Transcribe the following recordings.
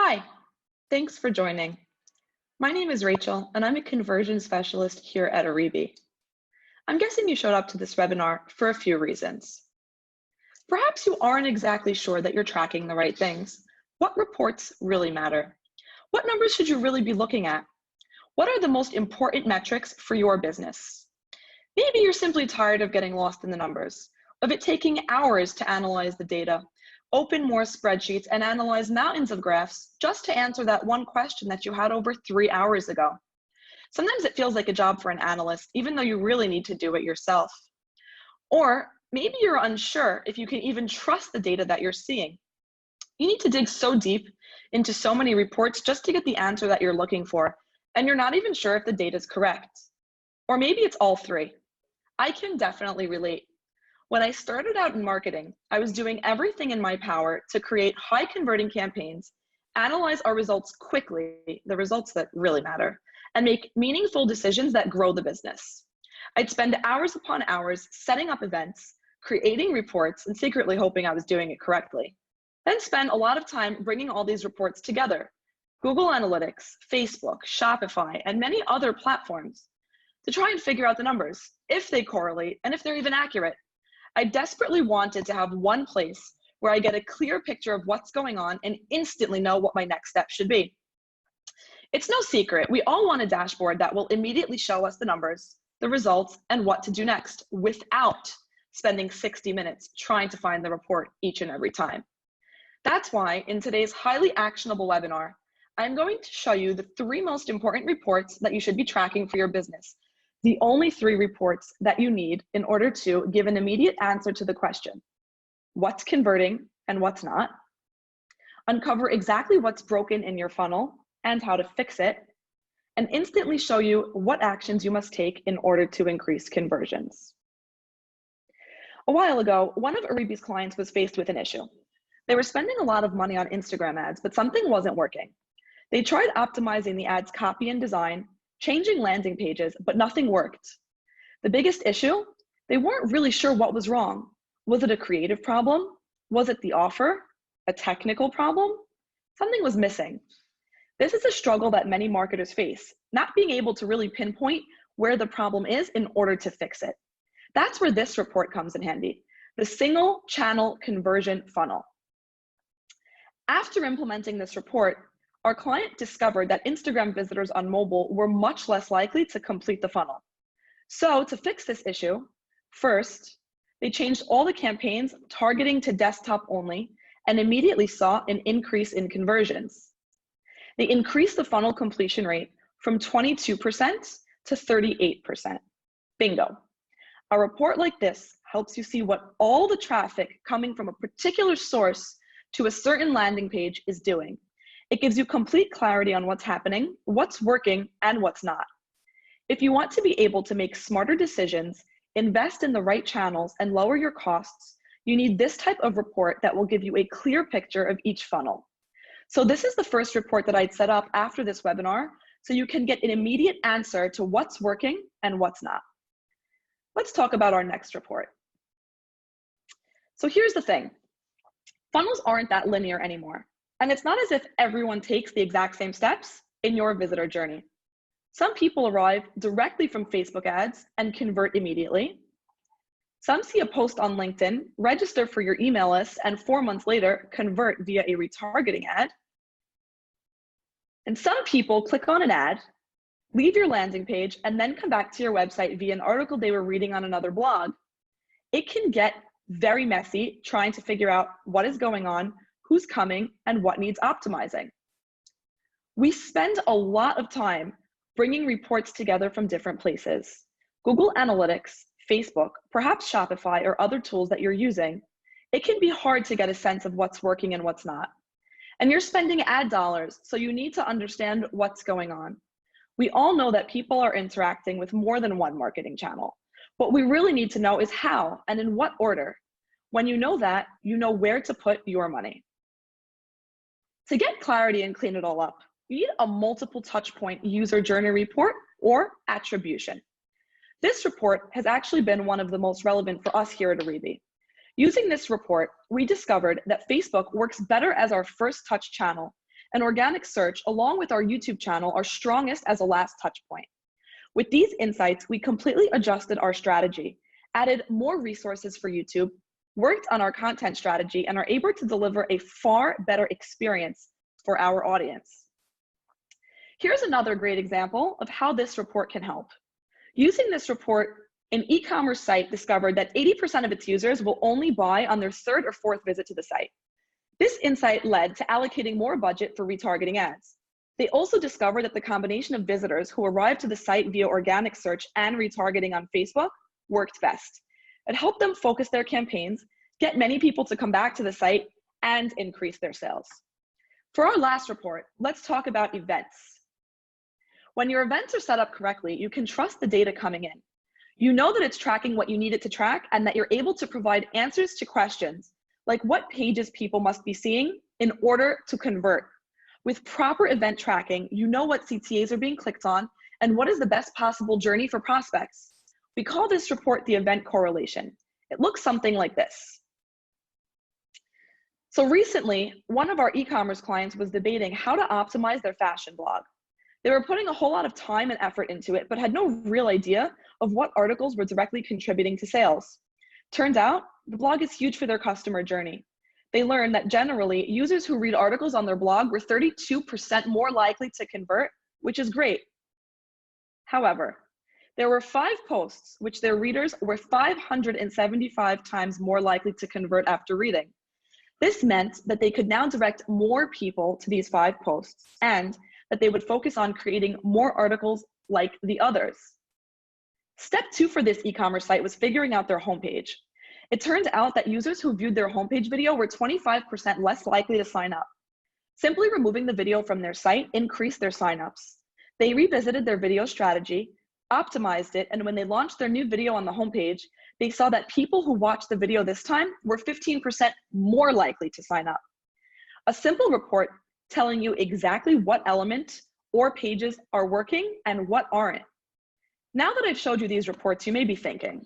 Hi, thanks for joining. My name is Rachel, and I'm a conversion specialist here at Oribi. I'm guessing you showed up to this webinar for a few reasons. Perhaps you aren't exactly sure that you're tracking the right things. What reports really matter? What numbers should you really be looking at? What are the most important metrics for your business? Maybe you're simply tired of getting lost in the numbers, of it taking hours to analyze the data, open more spreadsheets, and analyze mountains of graphs just to answer that one question that you had over 3 hours ago. Sometimes it feels like a job for an analyst, even though you really need to do it yourself. Or maybe you're unsure if you can even trust the data that you're seeing. You need to dig so deep into so many reports just to get the answer that you're looking for, and you're not even sure if the data is correct. Or maybe it's all three. I can definitely relate. When I started out in marketing, I was doing everything in my power to create high converting campaigns, analyze our results quickly, the results that really matter, and make meaningful decisions that grow the business. I'd spend hours upon hours setting up events, creating reports, and secretly hoping I was doing it correctly. Then spend a lot of time bringing all these reports together, Google Analytics, Facebook, Shopify, and many other platforms, to try and figure out the numbers, if they correlate, and if they're even accurate. I desperately wanted to have one place where I get a clear picture of what's going on and instantly know what my next step should be. It's no secret, we all want a dashboard that will immediately show us the numbers, the results, and what to do next without spending 60 minutes trying to find the report each and every time. That's why in today's highly actionable webinar, I'm going to show you the 3 most important reports that you should be tracking for your business. The only 3 reports that you need in order to give an immediate answer to the question, what's converting and what's not, uncover exactly what's broken in your funnel and how to fix it, and instantly show you what actions you must take in order to increase conversions. A while ago, one of Oribi's clients was faced with an issue. They were spending a lot of money on Instagram ads, but something wasn't working. They tried optimizing the ads' copy and design, changing landing pages, but nothing worked. The biggest issue? They weren't really sure what was wrong. Was it a creative problem? Was it the offer? A technical problem? Something was missing. This is a struggle that many marketers face, not being able to really pinpoint where the problem is in order to fix it. That's where this report comes in handy, the single channel conversion funnel. After implementing this report, our client discovered that Instagram visitors on mobile were much less likely to complete the funnel. So to fix this issue, first, they changed all the campaigns targeting to desktop only and immediately saw an increase in conversions. They increased the funnel completion rate from 22% to 38%. Bingo. A report like this helps you see what all the traffic coming from a particular source to a certain landing page is doing. It gives you complete clarity on what's happening, what's working, and what's not. If you want to be able to make smarter decisions, invest in the right channels, and lower your costs, you need this type of report that will give you a clear picture of each funnel. So this is the first report that I'd set up after this webinar, so you can get an immediate answer to what's working and what's not. Let's talk about our next report. So here's the thing. Funnels aren't that linear anymore. And it's not as if everyone takes the exact same steps in your visitor journey. Some people arrive directly from Facebook ads and convert immediately. Some see a post on LinkedIn, register for your email list, and 4 months later, convert via a retargeting ad. And some people click on an ad, leave your landing page, and then come back to your website via an article they were reading on another blog. It can get very messy trying to figure out what is going on, who's coming, and what needs optimizing. We spend a lot of time bringing reports together from different places. Google Analytics, Facebook, perhaps Shopify, or other tools that you're using. It can be hard to get a sense of what's working and what's not. And you're spending ad dollars, so you need to understand what's going on. We all know that people are interacting with more than one marketing channel. What we really need to know is how and in what order. When you know that, you know where to put your money. To get clarity and clean it all up, you need a multiple touch point user journey report or attribution. This report has actually been one of the most relevant for us here at Oribi. Using this report, we discovered that Facebook works better as our first touch channel and organic search, along with our YouTube channel, are strongest as a last touch point. With these insights, we completely adjusted our strategy, added more resources for YouTube, worked on our content strategy, and are able to deliver a far better experience for our audience. Here's another great example of how this report can help. Using this report, an e-commerce site discovered that 80% of its users will only buy on their third or fourth visit to the site. This insight led to allocating more budget for retargeting ads. They also discovered that the combination of visitors who arrived to the site via organic search and retargeting on Facebook worked best. It helped them focus their campaigns, get many people to come back to the site, and increase their sales. For our last report, let's talk about events. When your events are set up correctly, you can trust the data coming in. You know that it's tracking what you need it to track and that you're able to provide answers to questions like what pages people must be seeing in order to convert. With proper event tracking, you know what CTAs are being clicked on and what is the best possible journey for prospects. We call this report the event correlation. It looks something like this. So recently, one of our e-commerce clients was debating how to optimize their fashion blog. They were putting a whole lot of time and effort into it, but had no real idea of what articles were directly contributing to sales. Turns out, the blog is huge for their customer journey. They learned that generally, users who read articles on their blog were 32% more likely to convert, which is great. However, there were 5 posts which their readers were 575 times more likely to convert after reading. This meant that they could now direct more people to these 5 posts and that they would focus on creating more articles like the others. Step 2 for this e-commerce site was figuring out their homepage. It turned out that users who viewed their homepage video were 25% less likely to sign up. Simply removing the video from their site increased their signups. They revisited their video strategy, optimized it, and when they launched their new video on the homepage, they saw that people who watched the video this time were 15% more likely to sign up. A simple report telling you exactly what element or pages are working and what aren't. Now that I've showed you these reports, you may be thinking,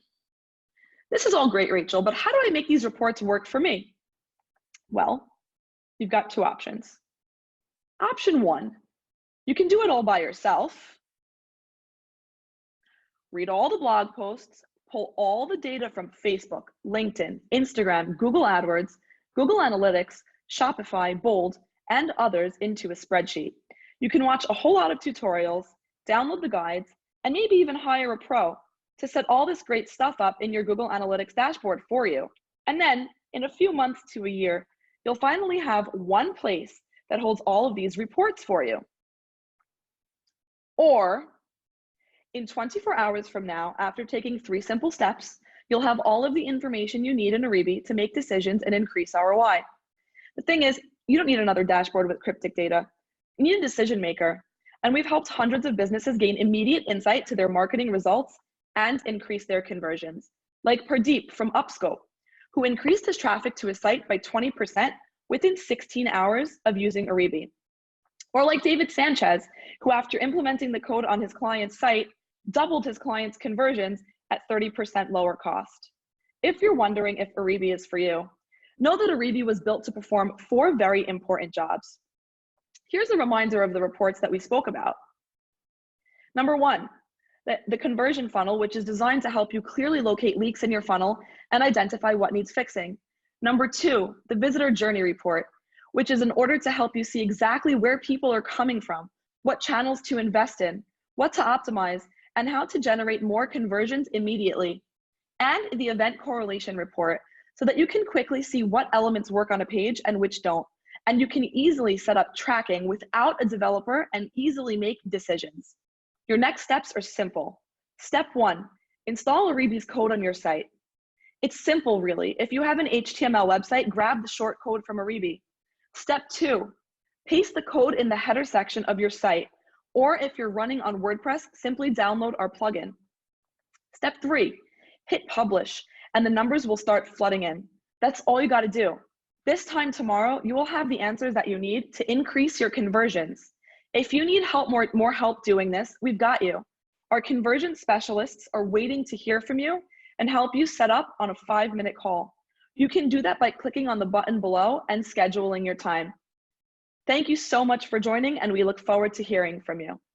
this is all great, Rachel, but how do I make these reports work for me? Well, you've got 2 options. Option 1, you can do it all by yourself. Read all the blog posts, pull all the data from Facebook, LinkedIn, Instagram, Google AdWords, Google Analytics, Shopify, Bold, and others into a spreadsheet. You can watch a whole lot of tutorials, download the guides, and maybe even hire a pro to set all this great stuff up in your Google Analytics dashboard for you. And then in a few months to a year, you'll finally have one place that holds all of these reports for you. Or in 24 hours from now, after taking 3 simple steps, you'll have all of the information you need in Oribi to make decisions and increase ROI. The thing is, you don't need another dashboard with cryptic data. You need a decision maker. And we've helped hundreds of businesses gain immediate insight to their marketing results and increase their conversions. Like Pradeep from Upscope, who increased his traffic to his site by 20% within 16 hours of using Oribi. Or like David Sanchez, who after implementing the code on his client's site, doubled his client's conversions at 30% lower cost. If you're wondering if Oribi is for you, know that Oribi was built to perform 4 very important jobs. Here's a reminder of the reports that we spoke about. Number 1, the conversion funnel, which is designed to help you clearly locate leaks in your funnel and identify what needs fixing. Number 2, the visitor journey report, which is in order to help you see exactly where people are coming from, what channels to invest in, what to optimize, and how to generate more conversions immediately. And the event correlation report, so that you can quickly see what elements work on a page and which don't. And you can easily set up tracking without a developer and easily make decisions. Your next steps are simple. Step 1, install Oribi's code on your site. It's simple, really. If you have an HTML website, grab the short code from Oribi. Step 2, paste the code in the header section of your site. Or if you're running on WordPress, simply download our plugin. Step 3, hit publish, and the numbers will start flooding in. That's all you got to do. This time tomorrow, you will have the answers that you need to increase your conversions. If you need more help doing this, we've got you. Our conversion specialists are waiting to hear from you and help you set up on a 5-minute call. You can do that by clicking on the button below and scheduling your time. Thank you so much for joining, and we look forward to hearing from you.